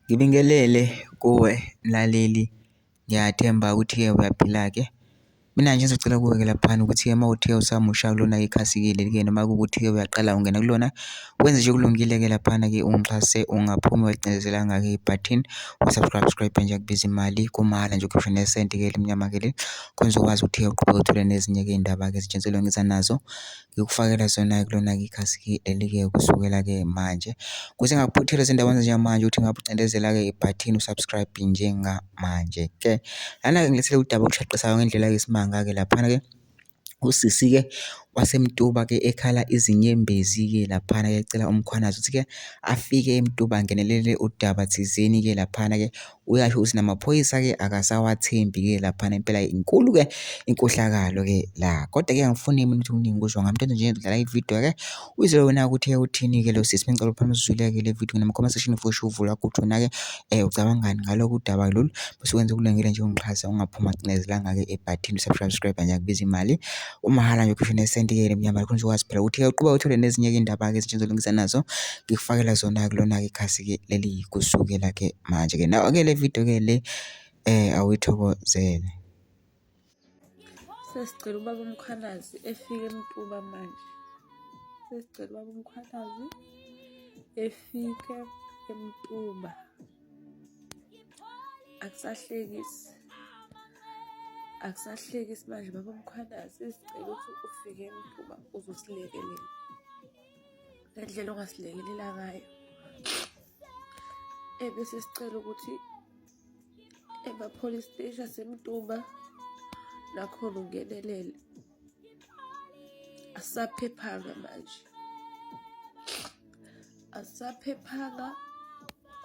Ngibingelele kuwe mlaleli, ngiyathemba ukuthi-ke uyaphila-ke. Mina nje ngizocela kuwe-ke laphana ukuthi-ke uma uthe usamusha kulona ikhasi-ke noma kuwukuthi-ke uyaqala ungena kulona, wenze nje kulungile-ke laphana-ke ungixhase, ungaphumi wacindezelanga-ke ibhathini wa-subscribe nje kubiza imali kumahhala nje ukhipha nesenti-ke elimnyama-ke leli khona uzokwazi ukuthi-ke uqhubeke uthole nezinye-ke iy'ndaba-ke ezitshengiselo ngiza nazo, ngikufakela zona-ke kulona-ke ikhasi-ke leli-ke kusukela-ke manje. Kuze ngakuphuthele ezindaweni ezinjengamanje ukuthi ngabe ucindezela-ke ibhathini u-subscribe njengamanje-ke. Lana-ke ngilethele udaba olushaqisako ngendlela-ke isimanga-ke laphana-ke usisi-ke waseMtuba-ke ekhala izinyembezi-ke laphana-ke ecela umkhwanazi ukuthi-ke afike eMtuba angenelele udaba thizeni-ke laphana-ke uyasho ukuthi namaphoyisa-ke akasawathembi-ke laphana impela inkulu-ke inkohlakalo-ke la. Kodwa-ke angifuni mina ukuthi kuningi kusho ngami, into nje ngidlala ividiyo-ke uyizwe wena ukuthi uthini-ke lo sisi. Bengicela phana usizwile-ke le video nama-comment section for sure uvula ukuthi wena-ke ucabangani ngalokho udaba lolu bese wenza kulungile nje ungixhasa ungaphuma cindezelanga-ke ebhathini subscribe nje akubiza imali umahhala nje ukhiphe nesenti-ke elimnyama khona uzokwazi phela ukuthi-ke uqhubeke uthole nezinye-ke iy'ndaba-ke ezitshengiselo ngiza nazo ngikufakela zona-ke kulona-ke ikhasi-ke leli kusukela-ke manje-ke. Nawo-ke le video-ke le awuyithokozele. Sesicela ubaba umkhwanazi efike eMtuba manje. Sesicela ubaba umkhwanazi efike eMtuba. Akusahlekisi manje baba umkhwanazi, sesicela ukuthi ufike eMtuba uzosilekelela. Ngendlela ongasilekelela ngayo. Bese sicela ukuthi ema-police station aseMtuba nakhona ungenelele. Asisaphephanga manje. Asisaphephanga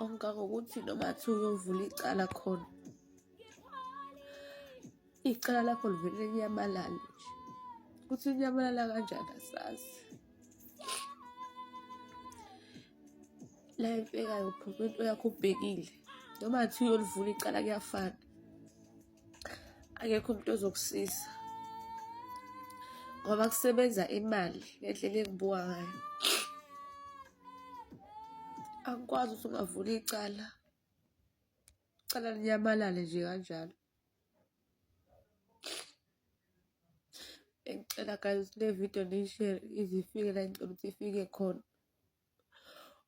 okungangokuthi noma kuthiwa uyovula icala khona, icala lakho livele linyamalale nje. Ukuthi linyamalala kanjani asazi. La efikayo uphuma into yakho ubhekile. Noma kuthiwa uyolivula icala kuyafana. Akekho umuntu ozokusiza. Ngoba kusebenza imali ngendlela engibuka ngayo. Angikwazi ukuthi ungavula icala linyamalale nje kanjalo. Ngicela guys le video niyishare ize ifike la ngicela ukuthi ifike khona.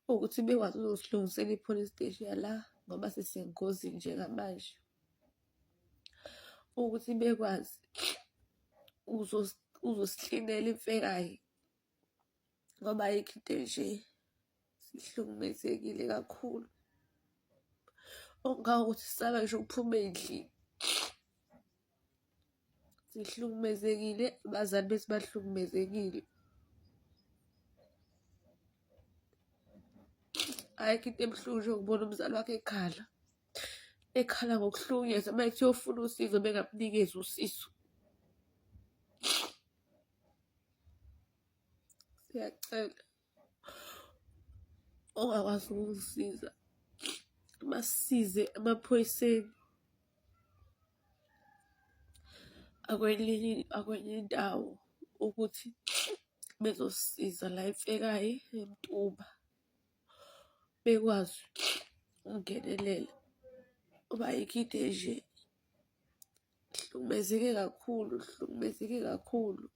Ukuthi bekwazi uzosilungisela i-police station la ngoba sisengozini njengamanje. Ukuthi bekwazi uzosihlinela imfekayi ngoba ayikho into nje sihlukumezekile kakhulu. Okungangokuthi sisaba ngisho ukuphuma endlini. Sihlukumezekile, abazali bethu bahlukumezekile. Ayikho into ebuhlungu njengokubona umzali wakho ekhala ngokuhlukunyezwa uma kuthiwa ufuna usizo bengakunikezi usizo. Siyacela ongakwazi ukungisiza masisize emaphoyiseni akwenye indawo ukuthi bezosisiza la efekayi eMtuba. Bekwazi ukungenelela ngoba ayikho into nje. Hlukumezeke kakhulu.